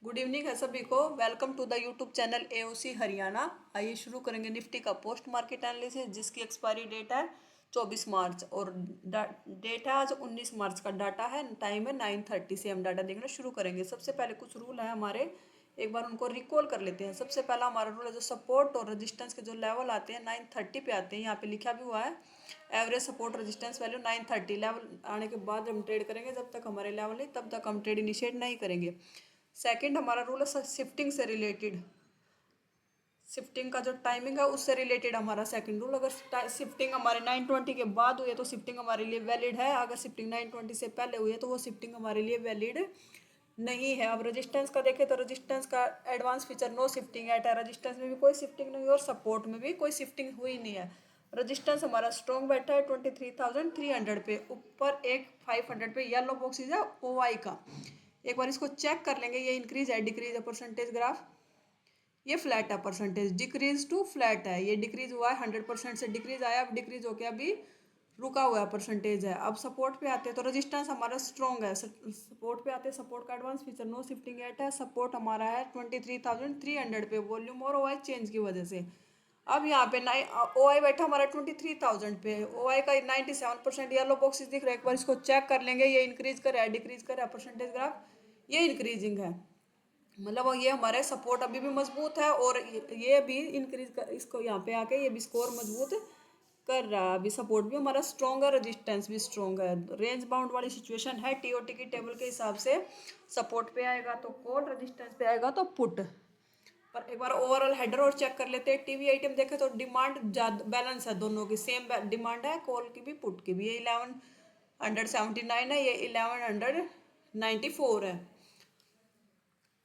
Good evening है सभी को। Welcome to the YouTube channel AOC Haryana. आइए शुरू करेंगे निफ्टी का पोस्ट मार्केट एनालिसिस, जिसकी एक्सपायरी डेट है 24 मार्च और डेट है आज 19 मार्च का। डाटा है, टाइम है 9:30 से हम डाटा देखना शुरू करेंगे। सबसे पहले कुछ रूल है हमारे, एक बार उनको रिकॉल कर लेते हैं। सबसे पहला हमारा रूल है, जो सपोर्ट और रेजिस्टेंस के जो लेवल आते हैं 9:30 पे आते हैं। यहाँ पे लिखा भी हुआ है average support resistance value 9:30। Level आने के बाद हम ट्रेड करेंगे, जब तक हमारे लेवल नहीं तब तक हम ट्रेड इनिशिएट नहीं करेंगे। सेकंड हमारा रूल है शिफ्टिंग से रिलेटेड। शिफ्टिंग का जो टाइमिंग है उससे रिलेटेड हमारा सेकंड रूल। अगर शिफ्टिंग हमारे 9:20 के बाद हुई है तो शिफ्टिंग हमारे लिए वैलिड है। अगर शिफ्टिंग 9:20 से पहले हुई है तो वो शिफ्टिंग हमारे लिए वैलिड नहीं है। अब रेजिस्टेंस का देखें तो रेजिस्टेंस का advance feature no shifting at है। रेजिस्टेंस में भी कोई शिफ्टिंग नहीं हुई और सपोर्ट में भी कोई शिफ्टिंग हुई नहीं है। रेजिस्टेंस हमारा स्ट्रॉन्ग बैठा है 23,300 पे। ऊपर एक 500 पे येलो बॉक्सेज है OI का। एक बार इसको चेक कर लेंगे, ये इंक्रीज है डिक्रीज है परसेंटेज ग्राफ, ये फ्लैट है परसेंटेज, डिक्रीज टू फ्लैट है। ये डिक्रीज हुआ है 100% से डिक्रीज आया, अब डिक्रीज होके अभी रुका हुआ है परसेंटेज है। अब सपोर्ट पे आते हैं तो रेजिस्टेंस हमारा स्ट्रॉन्ग है। सपोर्ट पे आते हैं, सपोर्ट का advance feature no shifting at है। सपोर्ट हमारा है 23,300 पे, वॉल्यूम और OI चेंज की वजह से। अब यहाँ पे OI बैठा हमारा 23,000 पे। OI का 97% येलो बॉक्सेस दिख रहा है। एक बार इसको चेक कर लेंगे, ये इंक्रीज कर रहा है डिक्रीज कर रहा है परसेंटेज ग्राफ, ये इंक्रीजिंग है। मतलब ये हमारे सपोर्ट अभी भी मजबूत है और ये भी इंक्रीज कर, इसको यहाँ पे आके ये भी स्कोर मजबूत कर रहा है। अभी सपोर्ट भी हमारा स्ट्रॉन्ग है, रेजिस्टेंस भी स्ट्रॉन्ग है। रेंज बाउंड वाली सिचुएशन है। TOT की टेबल के हिसाब से सपोर्ट पे आएगा तो कॉल, रेजिस्टेंस पे आएगा तो पुट। पर एक बार ओवरऑल हेडर और चेक कर लेते हैं। टीवी आइटम देखे तो डिमांड ज्यादा बैलेंस है, दोनों की सेम डिमांड है, कॉल की भी पुट की भी। ये 1179 है, ये 1194 है।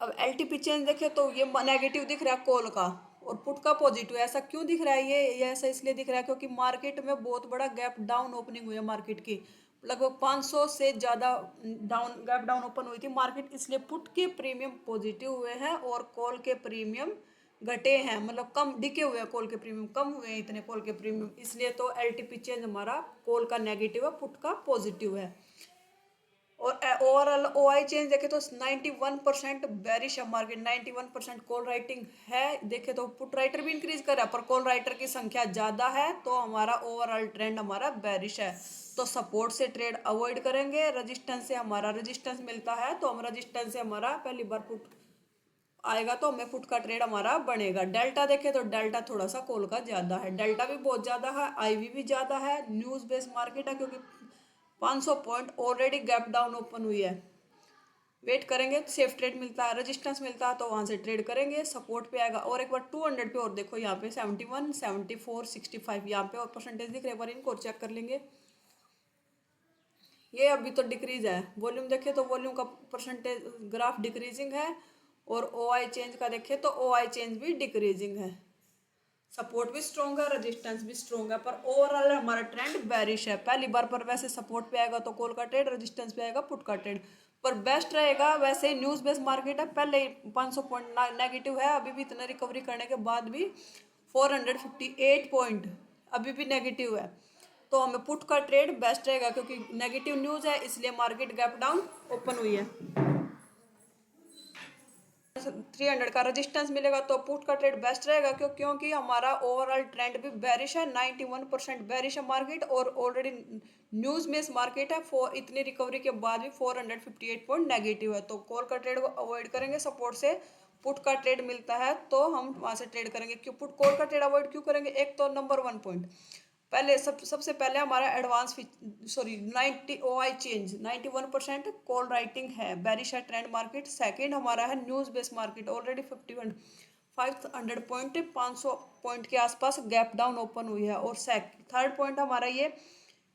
अब LTP चेंज देखे तो ये नेगेटिव दिख रहा है कॉल का और पुट का पॉजिटिव। ऐसा क्यों दिख रहा है? ये ऐसा इसलिए दिख रहा है क्योंकि मार्केट में बहुत बड़ा गैप डाउन ओपनिंग हुई है मार्केट की। लगभग 500 से ज़्यादा गैप डाउन ओपन हुई थी मार्केट, इसलिए पुट के प्रीमियम पॉजिटिव हुए हैं और कॉल के प्रीमियम घटे हैं। मतलब कम डिके हुए हैं, कॉल के प्रीमियम कम हुए हैं इतने कॉल के प्रीमियम, इसलिए तो LTP चेंज हमारा कॉल का नेगेटिव है, पुट का पॉजिटिव है। और ओवरऑल OI चेंज देखे तो 91% बेरिश है मार्केट, 91% कॉल राइटिंग है। देखे तो पुट राइटर भी इंक्रीज कर रहा है पर कॉल राइटर की संख्या ज्यादा है, तो हमारा ओवरऑल ट्रेंड हमारा बेरिश है। तो सपोर्ट से ट्रेड अवॉइड करेंगे। रेजिस्टेंस से हमारा रेजिस्टेंस मिलता है तो हम रेजिस्टेंस से हमारा पहली बार पुट आएगा तो हमें पुट का ट्रेड हमारा बनेगा। डेल्टा देखे तो डेल्टा थोड़ा सा कॉल का ज्यादा है, डेल्टा भी बहुत ज्यादा है, IV भी ज्यादा है। न्यूज बेस्ड मार्केट है क्योंकि 500 point already gap down open हुई है। वेट करेंगे तो सेफ ट्रेड मिलता है, रेजिस्टेंस मिलता है तो वहां से ट्रेड करेंगे। सपोर्ट पे आएगा और एक बार 200 पे और देखो, यहाँ पे 71, 74, 65 यहाँ पे और परसेंटेज दिख रहे हैं। एक बार इनको और चेक कर लेंगे। ये अभी तो डिक्रीज है। वॉल्यूम देखे तो वॉल्यूम का परसेंटेज ग्राफ डिक्रीजिंग है और OI चेंज का देखे तो OI चेंज भी डिक्रीजिंग है। सपोर्ट भी स्ट्रॉन्ग है, रेजिस्टेंस भी स्ट्रॉन्ग है, पर ओवरऑल हमारा ट्रेंड बेरिश है पहली बार। पर वैसे सपोर्ट पे आएगा तो कॉल का ट्रेड, रेजिस्टेंस पे आएगा पुट का ट्रेड। पर बेस्ट रहेगा वैसे ही न्यूज बेस्ड मार्केट है। पहले ही 500 पॉइंट नेगेटिव है, अभी भी इतना रिकवरी करने के बाद भी 458 पॉइंट अभी भी नेगेटिव है, तो हमें पुट का ट्रेड बेस्ट रहेगा क्योंकि नेगेटिव न्यूज है इसलिए मार्केट गैप डाउन ओपन हुई है। 300 का रेजिस्टेंस मिलेगा तो पुट का ट्रेड बेस्ट रहेगा क्योंकि हमारा ओवरऑल ट्रेंड भी बेरिश है। 91% बेरिश है मार्केट और ऑलरेडी न्यूज में इस मार्केट है। इतनी रिकवरी के बाद भी 458 पॉइंट नेगेटिव है, तो कॉल का ट्रेड को अवॉइड करेंगे। सपोर्ट से पुट का ट्रेड मिलता है तो हम वहां से ट्रेड करेंगे। क्यों पुट कॉल का ट्रेड अवॉइड क्यों करेंगे? एक तो नंबर 1 पॉइंट, पहले सबसे पहले हमारा advance sorry 90 OI change 91% call writing है, बेरिश है ट्रेंड मार्केट। सेकंड हमारा है news based market, already 51 500 point 500 point के आसपास गैप डाउन ओपन हुई है। और थर्ड पॉइंट हमारा ये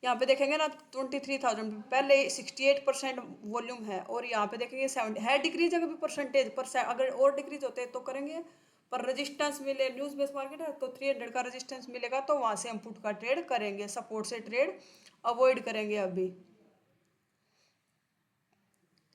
यहाँ पे देखेंगे ना 23,000 पहले 68% वॉल्यूम है और यहाँ पे देखेंगे 70 है डिक्रीज अगर भी परसेंटेज पर, अगर और डिक्रीज होते तो करेंगे। पर रेजिस्टेंस मिले, न्यूज बेस्ड मार्केट है तो 300 का रेजिस्टेंस मिलेगा तो वहां से हम पुट का ट्रेड करेंगे। सपोर्ट से ट्रेड अवॉइड करेंगे। अभी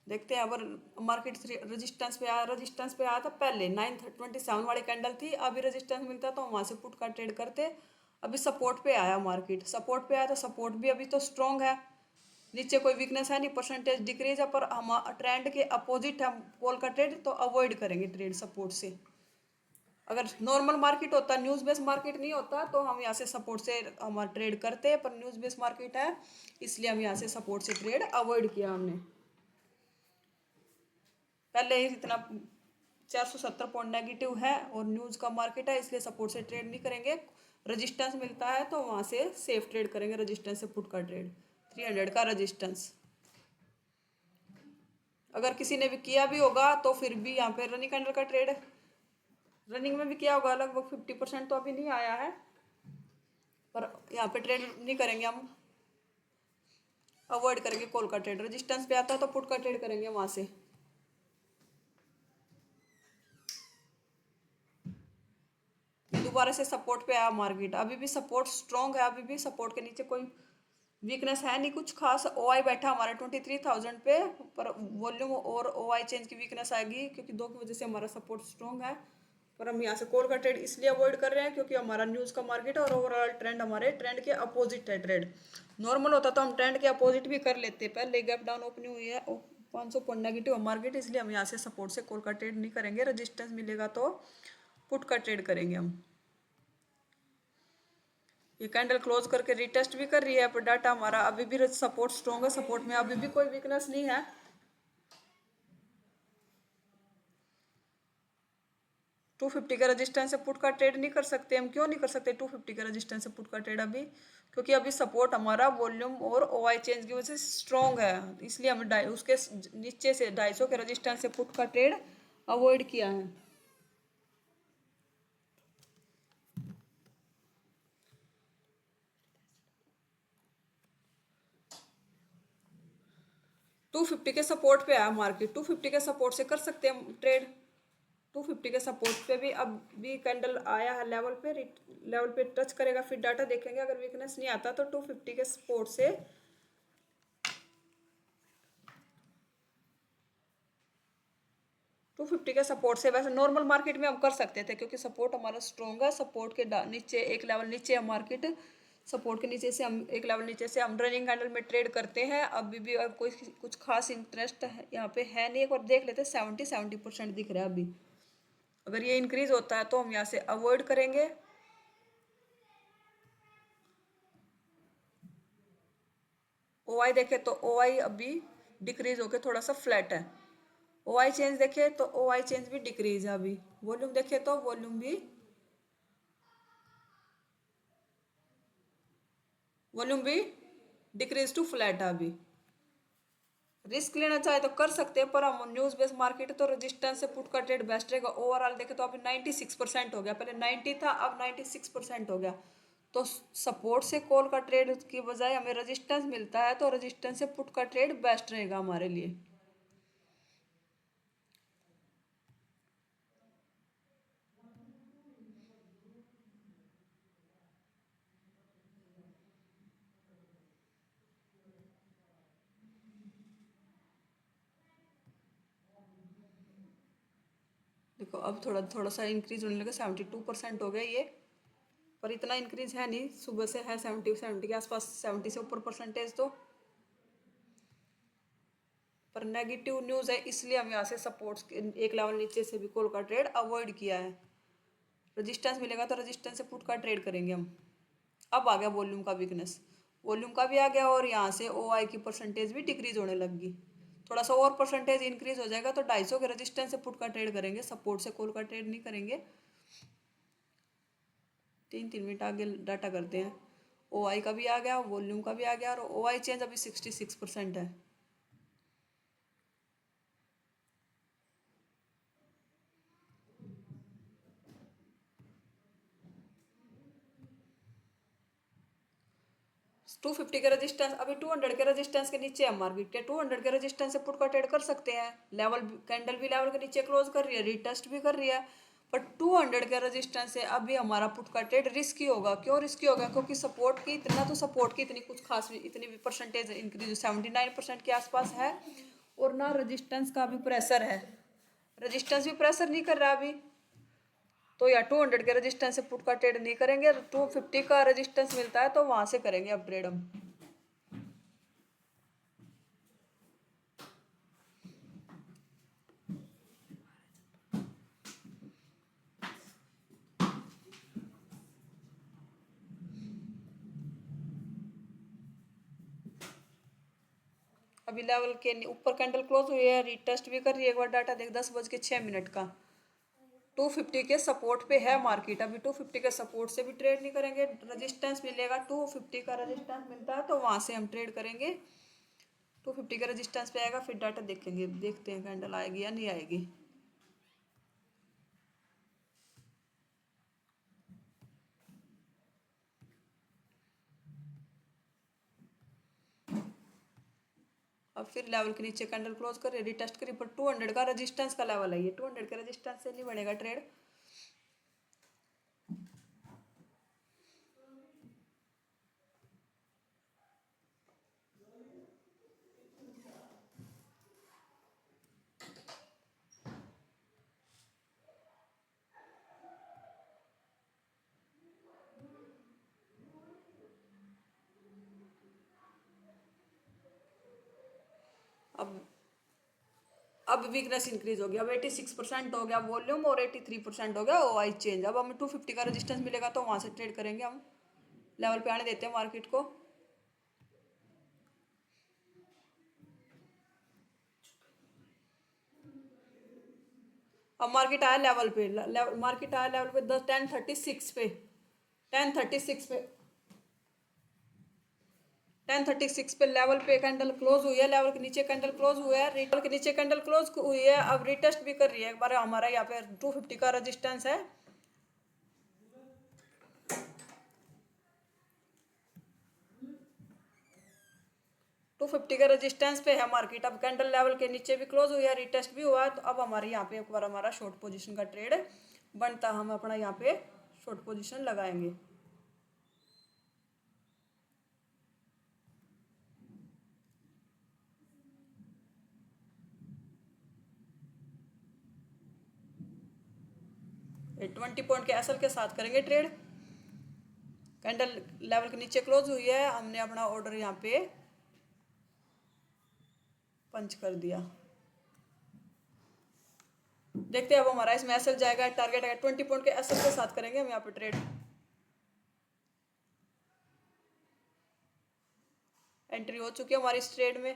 देखते हैं अगर मार्केट रेजिस्टेंस पे आया था पहले 927 वाली कैंडल थी, अभी रेजिस्टेंस मिलता तो वहां से पुट का ट्रेड करते। अभी सपोर्ट पे आया मार्केट, सपोर्ट पे आया तो सपोर्ट भी अभी तो स्ट्रॉन्ग है। नीचे कोई वीकनेस है नहीं, परसेंटेज डिक्रीज है, पर हम ट्रेंड के अपोजिट हम कॉल का ट्रेड तो अवॉइड करेंगे ट्रेड सपोर्ट से। अगर नॉर्मल मार्केट होता, न्यूज़ बेस्ड मार्केट नहीं होता, तो हम यहाँ से सपोर्ट से हमारा ट्रेड करते हैं, पर न्यूज़ बेस्ड मार्केट है इसलिए हम यहाँ से सपोर्ट से ट्रेड अवॉइड किया हमने। पहले ही इतना 470 पॉइंट नेगेटिव है और न्यूज़ का मार्केट है, इसलिए सपोर्ट से ट्रेड नहीं करेंगे। रजिस्टेंस मिलता है तो वहाँ से सेफ ट्रेड करेंगे, रजिस्टेंस से पुट का ट्रेड 300 का रजिस्टेंस। अगर किसी ने भी किया भी होगा तो फिर भी यहाँ पे रनिंग कैंडल का ट्रेड, रनिंग में भी किया होगा, लगभग 50% तो अभी नहीं आया है, पर यहाँ पे ट्रेड नहीं करेंगे हम, अवॉइड करेंगे कॉल का ट्रेड। रजिस्टेंस पे आता है तो पुट का ट्रेड करेंगे वहाँ से। दोबारा से सपोर्ट पे आया मार्केट, अभी भी सपोर्ट स्ट्रॉन्ग है, अभी भी सपोर्ट के नीचे कोई वीकनेस है नहीं कुछ खास। ओआई बैठा हमारा 23,000 पे, पर वॉल्यूम और ओआई चेंज की वीकनेस आएगी क्योंकि दो की वजह से हमारा सपोर्ट स्ट्रॉन्ग है। पर हम यहाँ से कॉल का ट्रेड इसलिए अवॉइड कर रहे हैं क्योंकि हमारा न्यूज़ का मार्केट है और ओवरऑल ट्रेंड हमारे ट्रेंड के अपोजिट है। ट्रेड नॉर्मल होता तो हम ट्रेंड के अपोजिट भी कर लेते, पहले गैप डाउन ओपनिंग हुई है 500 पॉइंट नेगेटिव मार्केट, इसलिए हम यहाँ से सपोर्ट से कॉल का ट्रेड नहीं करेंगे। रजिस्टेंस मिलेगा तो पुट का ट्रेड करेंगे हम। ये कैंडल क्लोज करके रिटेस्ट भी कर रही है, पर डाटा हमारा अभी भी सपोर्ट स्ट्रॉन्ग है, सपोर्ट में अभी भी कोई वीकनेस नहीं है। टू 250 का रेजिस्टेंस से पुट का ट्रेड नहीं कर सकते हम। क्यों नहीं कर सकते 250 का रेजिस्टेंस से पुट का ट्रेड अभी? क्योंकि अभी सपोर्ट हमारा वॉल्यूम और ओआई चेंज की वजह से स्ट्रॉन्ग है, इसलिए हमने उसके नीचे से 250 के रेजिस्टेंस से पुट का ट्रेड अवॉइड किया है। टू 250 के सपोर्ट पे आया मार्केट, 250 के सपोर्ट से कर सकते हैं ट्रेड। 250 के सपोर्ट पे भी अब भी कैंडल आया है लेवल पे, लेवल पे टच करेगा फिर डाटा देखेंगे। अगर वीकनेस नहीं आता तो 250 के सपोर्ट से 250 के सपोर्ट से वैसे नॉर्मल मार्केट में हम कर सकते थे क्योंकि सपोर्ट हमारा स्ट्रॉन्ग है। सपोर्ट के नीचे एक लेवल नीचे है मार्केट, सपोर्ट के नीचे से हम एक लेवल नीचे से हम रनिंग कैंडल में ट्रेड करते हैं। अभी भी अब कोई कुछ खास इंटरेस्ट है यहाँ पे है नहीं। एक बार देख लेते, 70% दिख रहा है अभी। अगर ये इंक्रीज होता है तो हम यहाँ से अवॉइड करेंगे। ओआई देखे तो ओआई अभी डिक्रीज होके थोड़ा सा फ्लैट है। ओआई चेंज देखे तो ओआई चेंज भी डिक्रीज है अभी। वॉल्यूम देखे तो वॉल्यूम भी डिक्रीज टू फ्लैट है अभी। रिस्क लेना चाहे तो कर सकते हैं, पर हम न्यूज बेस्ड मार्केट है तो रजिस्टेंस से पुट का ट्रेड बेस्ट रहेगा। ओवरऑल देखे तो अभी 96% हो गया, पहले 90 था अब 96% हो गया। तो सपोर्ट से कॉल का ट्रेड की बजाय हमें रजिस्टेंस मिलता है, तो रजिस्टेंस से पुट का ट्रेड बेस्ट रहेगा हमारे लिए। देखो अब थोड़ा थोड़ा सा इंक्रीज होने लगा, 72% हो गया ये, पर इतना इंक्रीज है नहीं। सुबह से है 70 के आसपास, 70 से ऊपर परसेंटेज तो, पर नेगेटिव न्यूज़ है इसलिए हम यहाँ से सपोर्ट्स एक लेवल नीचे से भी कॉल का ट्रेड अवॉइड किया है। रजिस्टेंस मिलेगा तो रजिस्टेंस से पुट का ट्रेड करेंगे हम। अब आ गया वॉल्यूम का वीकनेस, वॉल्यूम का भी आ गया और यहाँ से ओआई की परसेंटेज भी डिक्रीज होने लगी। थोड़ा सा और परसेंटेज इंक्रीज हो जाएगा तो 250 के रजिस्टेंस से पुट का ट्रेड करेंगे, सपोर्ट से कॉल का ट्रेड नहीं करेंगे। 3 मिनट आगे डाटा करते हैं। ओआई का भी आ गया, वॉल्यूम का भी आ गया, और ओआई चेंज अभी 66% है। टू 250 के रेजिस्टेंस अभी 200 के रेजिस्टेंस के नीचे है मार्केट के। 200 के रेजिस्टेंस से पुट का ट्रेड कर सकते हैं। लेवल कैंडल भी लेवल के नीचे क्लोज कर रही है, रिटेस्ट भी कर रही है, पर 200 के रेजिस्टेंस से अभी हमारा पुट का ट्रेड रिस्की होगा। क्यों रिस्की होगा? क्योंकि सपोर्ट की इतना तो सपोर्ट की इतनी कुछ खास इतनी भी परसेंटेज इंक्रीज 79% के आसपास है, और ना रजिस्टेंस का भी प्रेशर है, रजिस्टेंस भी प्रेशर नहीं कर रहा अभी। तो या 200 के रेजिस्टेंस से पुट का ट्रेड नहीं करेंगे, 250 का रेजिस्टेंस मिलता है तो वहां से करेंगे अब ट्रेड हम। अभी लेवल के ऊपर कैंडल क्लोज हुई है, रीटेस्ट भी कर रही है। एक बार डाटा देख, 10:06 का 250 के सपोर्ट पे है मार्केट। अभी 250 के सपोर्ट से भी ट्रेड नहीं करेंगे, रेजिस्टेंस मिलेगा 250 का रेजिस्टेंस मिलता है तो वहां से हम ट्रेड करेंगे। 250 का रेजिस्टेंस पे आएगा, फिर डाटा देखेंगे, देखते हैं कैंडल आएगी या नहीं आएगी। अब फिर लेवल के नीचे कैंडल क्लोज कर रिटेस्ट करी, पर 200 का रेजिस्टेंस का लेवल है, ये 200 के रेजिस्टेंस से नहीं बनेगा ट्रेड। अब अब वीकनेस इंक्रीज हो गया। अब 86% हो गया वॉल्यूम और 83% हो गया ओआई चेंज। अब हमें 250 का रेजिस्टेंस मिलेगा तो वहां से ट्रेड करेंगे हम। लेवल पे आने देते हैं मार्केट को। अब मार्केट आया लेवल पे, मार्केट आया लेवल पे 10:36 पे, 10:36 पे 10:36 पे लेवल पे कैंडल क्लोज हुई है। लेवल के नीचे कैंडल क्लोज हुआ है, लेवल के नीचे कैंडल क्लोज हुई है। अब रिटेस्ट भी कर रही है एक बार। हमारा यहाँ पे 250 का रेजिस्टेंस है। 250 का रेजिस्टेंस पे है मार्केट। अब कैंडल लेवल के नीचे भी क्लोज हुई है, रिटेस्ट भी हुआ है, तो अब हमारे यहाँ पे एक बार हमारा शॉर्ट पोजीशन का ट्रेड बनता, हम अपना यहाँ पे शॉर्ट पोजीशन लगाएंगे। ये 20 पॉइंट के एसएल के साथ करेंगे ट्रेड। कैंडल लेवल के नीचे क्लोज हुई है, हमने अपना ऑर्डर यहाँ पे पंच कर दिया। देखते हैं अब हमारा इसमें एसएल जाएगा, टारगेट आएगा 20 पॉइंट के एसएल के साथ करेंगे हम यहाँ पे ट्रेड। एंट्री हो चुकी है हमारी इस ट्रेड में।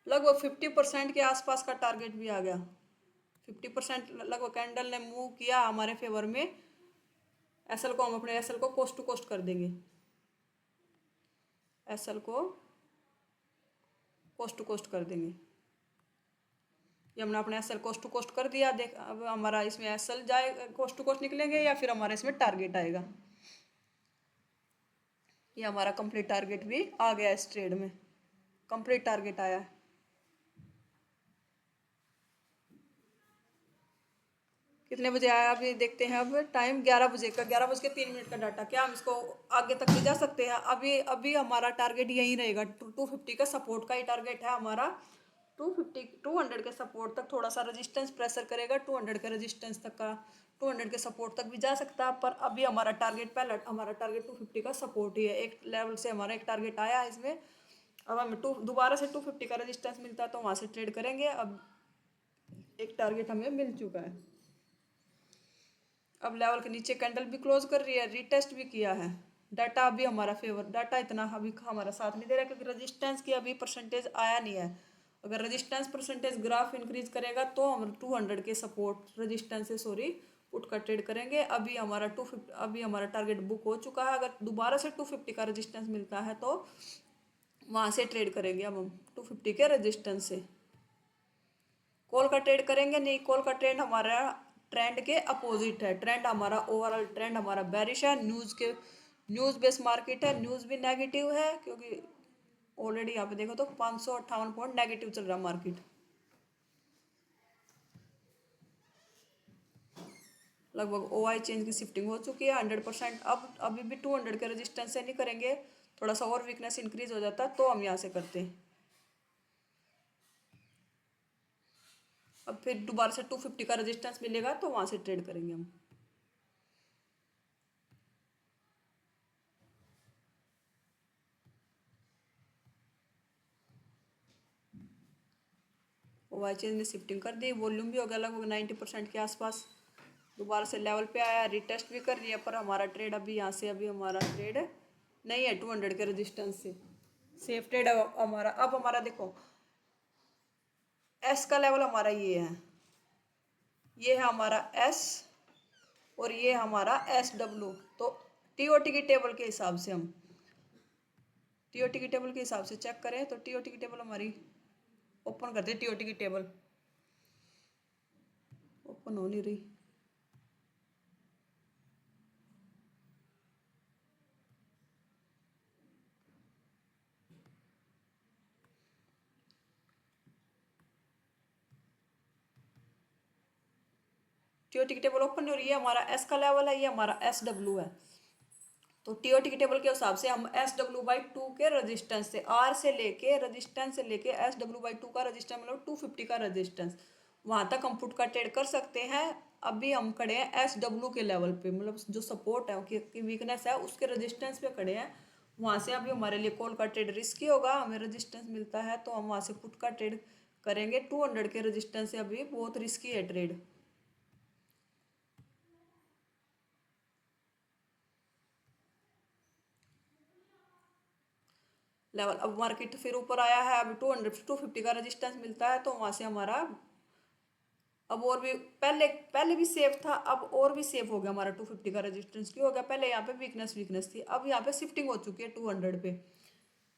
लगभग 50% के आसपास का टारगेट भी आ गया। 50% लगभग कैंडल ने मूव किया हमारे फेवर में। एसएल को हम अपने एसएल को कोस्ट टू कोस्ट कर देंगे। एसएल को कोस्ट टू कोस्ट कर देंगे। ये हमने अपने एसएल कोस्ट टू कोस्ट कर दिया। देख अब हमारा इसमें एसएल जाए, कोस्ट टू कोस्ट निकलेंगे या फिर हमारे इसमें टारगेट आएगा। ये हमारा कंप्लीट टारगेट भी आ गया इस ट्रेड में। कंप्लीट टारगेट आया है। कितने बजे आया अभी देखते हैं। अब टाइम 11 बजे का, 11:03 का डाटा। क्या हम इसको आगे तक ले जा सकते हैं? अभी अभी हमारा टारगेट यही रहेगा। 250 का सपोर्ट का ही टारगेट है हमारा। 200 के सपोर्ट तक थोड़ा सा रेजिस्टेंस प्रेशर करेगा। 200 के रेजिस्टेंस तक का, 200 के सपोर्ट तक भी जा सकता है, पर अभी हमारा टारगेट, पहला हमारा टारगेट 250 का सपोर्ट ही है। एक लेवल से हमारा एक टारगेट आया है इसमें। अब हमें दोबारा से 250 का रेजिस्टेंस मिलता है तो वहाँ से ट्रेड करेंगे। अब एक टारगेट हमें मिल चुका है। अब लेवल के नीचे कैंडल भी क्लोज कर रही है, रीटेस्ट भी किया है। डाटा अभी हमारा फेवर, डाटा इतना अभी हमारा साथ नहीं दे रहा क्योंकि रेजिस्टेंस की अभी परसेंटेज आया नहीं है। अगर रेजिस्टेंस परसेंटेज ग्राफ इंक्रीज करेगा तो हम 200 के सपोर्ट रेजिस्टेंस से, सॉरी, पुट का ट्रेड करेंगे। अभी हमारा 250, अभी हमारा टारगेट बुक हो चुका है। अगर दोबारा से 250 का रेजिस्टेंस मिलता है तो वहाँ से ट्रेड करेंगे। अब हम 250 के रेजिस्टेंस से कॉल का ट्रेड करेंगे नहीं। कॉल का ट्रेंड हमारा ट्रेंड के अपोजिट है। ट्रेंड हमारा, ओवरऑल ट्रेंड हमारा बेरिश है। न्यूज़ बेस्ड मार्केट है। न्यूज़ भी नेगेटिव है क्योंकि ऑलरेडी यहाँ पे देखो तो 558 पॉइंट नेगेटिव चल रहा है मार्केट। लगभग ओआई चेंज की शिफ्टिंग हो चुकी है 100%। अब अभी भी 200 के रेजिस्टेंस से नहीं करेंगे, थोड़ा सा और वीकनेस इंक्रीज हो जाता तो हम यहाँ से करते हैं। अब फिर दोबारा से 250 का रेजिस्टेंस मिलेगा तो वहाँ से ट्रेड करेंगे हम। वाई चेंज में शिफ्टिंग कर दी। वॉल्यूम भी हो गया लगभग 90% के आसपास। दोबारा से लेवल पे आया, रिटेस्ट भी कर लिया, पर हमारा ट्रेड अभी यहाँ से अभी हमारा ट्रेड नहीं है 200 के रेजिस्टेंस से। सेफ ट्रेड हमारा। अब हमारा देखो एस का लेवल हमारा ये है हमारा एस, और ये हमारा एस डब्ल्यू। तो टीओटी की टेबल के हिसाब से हम टीओटी की टेबल के हिसाब से चेक करें तो टीओटी की टेबल हमारी ओपन करते हैं। टीओटी की टेबल ओपन हो नहीं रही। टीओटी की टेबल ओपन नहीं हो रही है। हमारा एस का लेवल है, ये हमारा एस डब्ल्यू है। तो टीओटी की टेबल के हिसाब से हम एस डब्ल्यू बाई टू के रजिस्टेंस से आर से लेके रजिस्टेंस से लेके एस डब्ल्यू बाई टू का रजिस्टेंस मतलब 250 का रजिस्टेंस वहाँ तक हम पुट का ट्रेड कर सकते हैं। अभी हम खड़े हैं एस डब्ल्यू के लेवल पे, मतलब जो सपोर्ट है कि वीकनेस है उसके रजिस्टेंस पे खड़े हैं। वहाँ से अभी हमारे लिए कॉल का ट्रेड रिस्की होगा। हमें रजिस्टेंस मिलता है तो हम वहाँ से पुट का ट्रेड करेंगे। 200 के रजिस्टेंस से अभी बहुत रिस्की है ट्रेड। लेवल अब मार्केट फिर ऊपर आया है, अभी 250 का रेजिस्टेंस मिलता है तो वहाँ से हमारा अब और भी पहले पहले भी सेफ था, अब और भी सेफ हो गया हमारा। 250 का रेजिस्टेंस क्यों हो गया? पहले यहाँ पे वीकनेस थी, अब यहाँ पे शिफ्टिंग हो चुकी है 200 पे।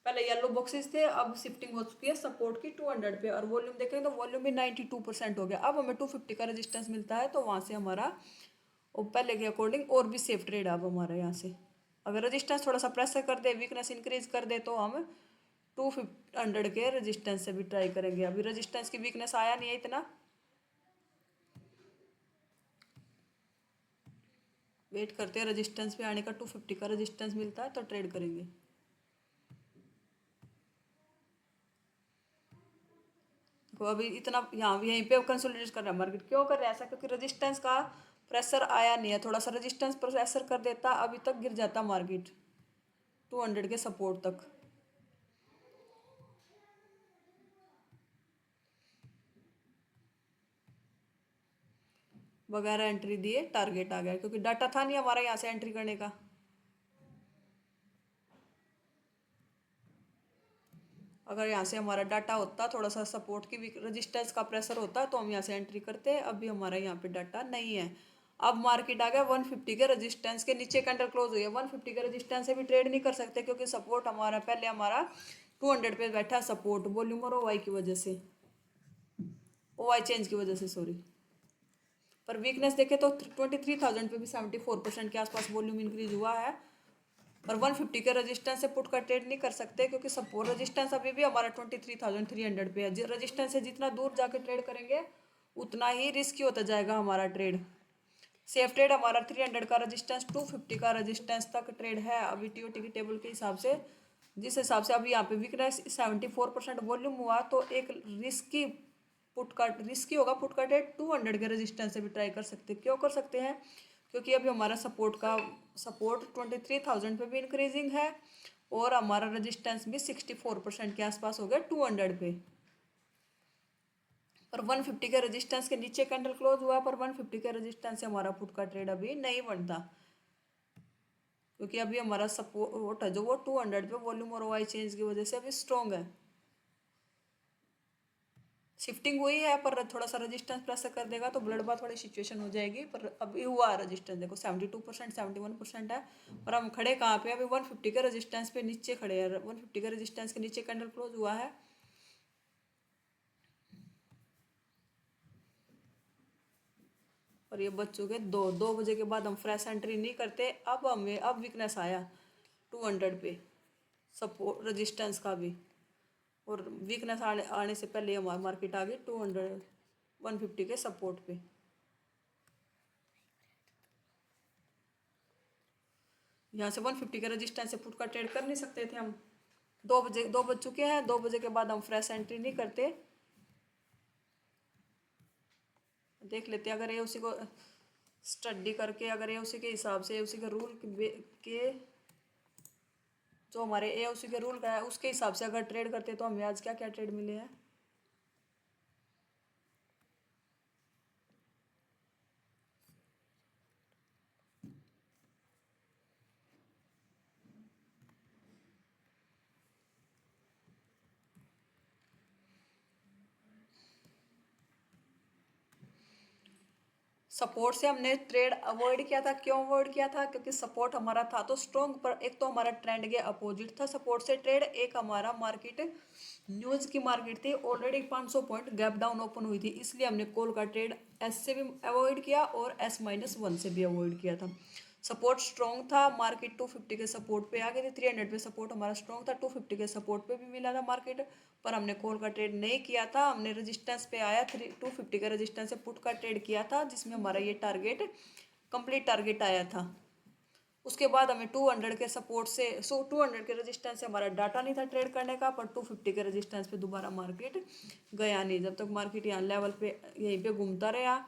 पहले येलो बॉक्सेस थे, अब शिफ्टिंग हो चुकी है सपोर्ट की 200 पे। और वॉल्यूम देखें तो वॉल्यूम भी 92% हो गया। अब हमें 250 का रेजिस्टेंस मिलता है तो वहाँ से हमारा और पहले के अकॉर्डिंग और भी सेफ ट्रेड अब हमारा यहाँ से। अगर रजिस्टेंस थोड़ा सा प्रेशर कर दे, वीकनेस इंक्रीज कर दे तो हम 200 के रेजिस्टेंस से भी ट्राई करेंगे। अभी रेजिस्टेंस की वीकनेस आया नहीं है इतना, वेट करते हैं रेजिस्टेंस पे आने का। 250 का रेजिस्टेंस मिलता है तो ट्रेड करेंगे। तो अभी इतना यहाँ भी यहीं पे कंसोलिडेट कर रहा है मार्केट। क्यों कर रहा है ऐसा? क्योंकि रेजिस्टेंस का प्रेशर आया नहीं है। थोड़ा सा रेजिस्टेंस प्रेशर कर देता अभी तक गिर जाता मार्केट 200 के सपोर्ट तक। वगैरह एंट्री दिए टारगेट आ गया, क्योंकि डाटा था नहीं हमारा यहाँ से एंट्री करने का। अगर यहाँ से हमारा डाटा होता, थोड़ा सा सपोर्ट की भी रजिस्टेंस का प्रेशर होता तो हम यहाँ से एंट्री करते। अभी हमारा यहाँ पे डाटा नहीं है। अब मार्केट आ गया 150 के रजिस्टेंस के नीचे कैंडल क्लोज हुई है। 150 के रजिस्टेंस से भी ट्रेड नहीं कर सकते, क्योंकि सपोर्ट हमारा पहले हमारा 200 पे बैठा सपोर्ट, वॉल्यूम और ओवाई की वजह से, ओवाई चेंज की वजह से सॉरी। पर वीकनेस देखे तो 23,000 पे भी 74% के आसपास वॉल्यूम इंक्रीज हुआ है। और 150 के रेजिस्टेंस से पुट का ट्रेड नहीं कर सकते, क्योंकि सपोर्ट रेजिस्टेंस अभी भी हमारा 23,300 पे है। रेजिस्टेंस से जितना दूर जाके ट्रेड करेंगे उतना ही रिस्की होता जाएगा हमारा ट्रेड। सेफ ट्रेड हमारा 300 का रेजिस्टेंस 250 का रेजिस्टेंस तक ट्रेड है अभी टीओटी की टेबल के हिसाब से। जिस हिसाब से अभी यहाँ पे वीकनेस 74% वॉल्यूम हुआ तो एक रिस्की होगा पुट का ट्रेड। 200 के रेजिस्टेंस से भी ट्राई कर सकते हैं। क्यों कर सकते हैं? क्योंकि अभी हमारा सपोर्ट 23,000 पे भी इंक्रीजिंग है और हमारा रेजिस्टेंस भी 64% के आसपास हो गया 200 पे। पर 150 के रेजिस्टेंस के नीचे कैंडल क्लोज हुआ, पर 150 के रेजिस्टेंस से हमारा पुट का ट्रेड अभी नहीं बनता, क्योंकि अभी हमारा सपोर्ट है जो वो 200 पे वॉल्यूम और ओआई चेंज की वजह से अभी स्ट्रॉन्ग है। शिफ्टिंग हुई है, पर थोड़ा सा रेजिस्टेंस प्रेशर कर देगा तो ब्लड बाथ वाली सिचुएशन हो जाएगी। पर अभी हुआ रेजिस्टेंस देखो 72% 71% है। पर हम खड़े कहाँ पे? अभी 150 के रेजिस्टेंस पे नीचे खड़े हैं। 150 के रेजिस्टेंस के नीचे कैंडल क्लोज हुआ है। और ये बच चुके 2 बजे के बाद हम फ्रेश एंट्री नहीं करते। अब वीकनेस आया 200 पे सपोर्ट रेजिस्टेंस का भी, और वीकनेस आने से पहले हमारी मार्केट आ गई 150 के सपोर्ट पे। यहाँ से 150 के रेजिस्टेंस से पुट का ट्रेड कर नहीं सकते थे हम। 2 बज चुके हैं। 2 बजे के बाद हम फ्रेश एंट्री नहीं करते। देख लेते हैं अगर ये उसी को स्टडी करके, अगर ये उसी के हिसाब से उसी के रूल के जो हमारे ए उसी के रूल का है उसके हिसाब से अगर ट्रेड करते तो हमें आज क्या क्या ट्रेड मिले हैं। सपोर्ट से हमने ट्रेड अवॉइड किया था। क्यों अवॉइड किया था? क्योंकि सपोर्ट हमारा था तो स्ट्रॉन्ग, पर एक तो हमारा ट्रेंड के अपोजिट था सपोर्ट से ट्रेड, एक हमारा मार्केट न्यूज की मार्केट थी, already 500 point gap down open हुई थी, इसलिए हमने कॉल का ट्रेड एस से भी अवॉइड किया और S-1 से भी अवॉइड किया था। सपोर्ट स्ट्रॉन्ग था, मार्केट 250 के सपोर्ट पे आ गई थी, 300 पे सपोर्ट हमारा स्ट्रॉन्ग था, 250 के सपोर्ट पे भी मिला था मार्केट, पर हमने कॉल का ट्रेड नहीं किया था। हमने रेजिस्टेंस पे आया 250 का रेजिस्टेंस से पुट का ट्रेड किया था, जिसमें हमारा ये टारगेट कंप्लीट टारगेट आया था। उसके बाद हमें 200 के सपोर्ट से 200 के रेजिस्टेंस से हमारा डाटा नहीं था ट्रेड करने का, पर 250 के रेजिस्टेंस पे दोबारा मार्केट गया नहीं, जब तक मार्केट यहाँ लेवल पे यहीं पे घूमता रहा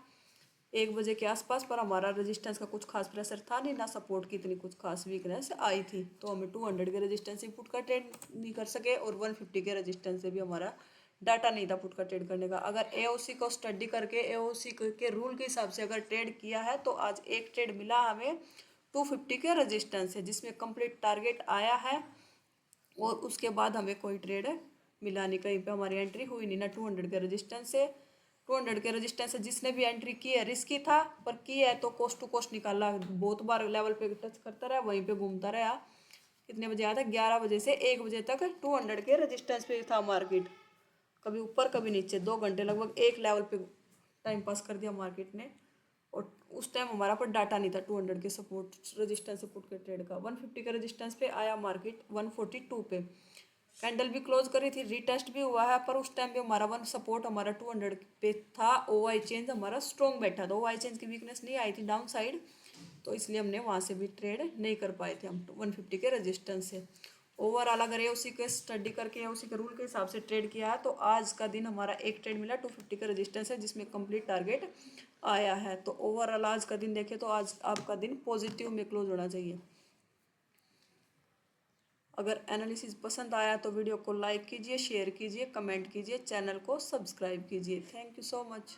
1 बजे के आसपास, पर हमारा रेजिस्टेंस का कुछ खास प्रेशर था नहीं, ना सपोर्ट की इतनी कुछ खास वीकनेस आई थी, तो हमें 200 के रेजिस्टेंस से पुट का ट्रेड नहीं कर सके, और 150 के रेजिस्टेंस से भी हमारा डाटा नहीं था पुट का ट्रेड करने का। अगर एओसी को स्टडी करके एओसी के रूल के हिसाब से अगर ट्रेड किया है तो आज एक ट्रेड मिला हमें 250 के रेजिस्टेंस है, जिसमें कंप्लीट टारगेट आया है, और उसके बाद हमें कोई ट्रेड मिला नहीं, कहीं पे हमारी एंट्री हुई नहीं, ना 200 के रेजिस्टेंस से 200 के रेजिस्टेंस से जिसने भी एंट्री की है रिस्की था, पर की है तो कोस्ट टू कोस्ट निकाला, बहुत बार लेवल पे टच करता रहा, वहीं पे घूमता रहा। कितने बजे आया था? 11 बजे से 1 बजे तक 200 के रेजिस्टेंस पे था मार्केट, कभी ऊपर कभी नीचे, 2 घंटे लगभग एक लेवल पे टाइम पास कर दिया मार्केट ने, और उस टाइम हमारा पर डाटा नहीं था 200 के सपोर्ट रेजिस्टेंस सपोर्ट के ट्रेड का। 150 के रेजिस्टेंस पे आया मार्केट 142 पे, कैंडल भी क्लोज करी थी, रीटेस्ट भी हुआ है, पर उस टाइम भी हमारा वन सपोर्ट हमारा 200 पे था, ओवाई चेंज हमारा स्ट्रॉन्ग बैठा था, ओवाई चेंज की वीकनेस नहीं आई थी डाउन साइड, तो इसलिए हमने वहाँ से भी ट्रेड नहीं कर पाए थे हम 150 के रेजिस्टेंस से। ओवरऑल अगर ये उसी के स्टडी करके उसी के रूल के हिसाब से ट्रेड किया है तो आज का दिन हमारा एक ट्रेड मिला 250 का रेजिस्टेंस है, जिसमें कंप्लीट टारगेट आया है। तो ओवरऑल आज का दिन देखें तो आज आपका दिन पॉजिटिव में क्लोज होना चाहिए। अगर एनालिसिस पसंद आया तो वीडियो को लाइक कीजिए, शेयर कीजिए, कमेंट कीजिए, चैनल को सब्सक्राइब कीजिए। Thank you so much.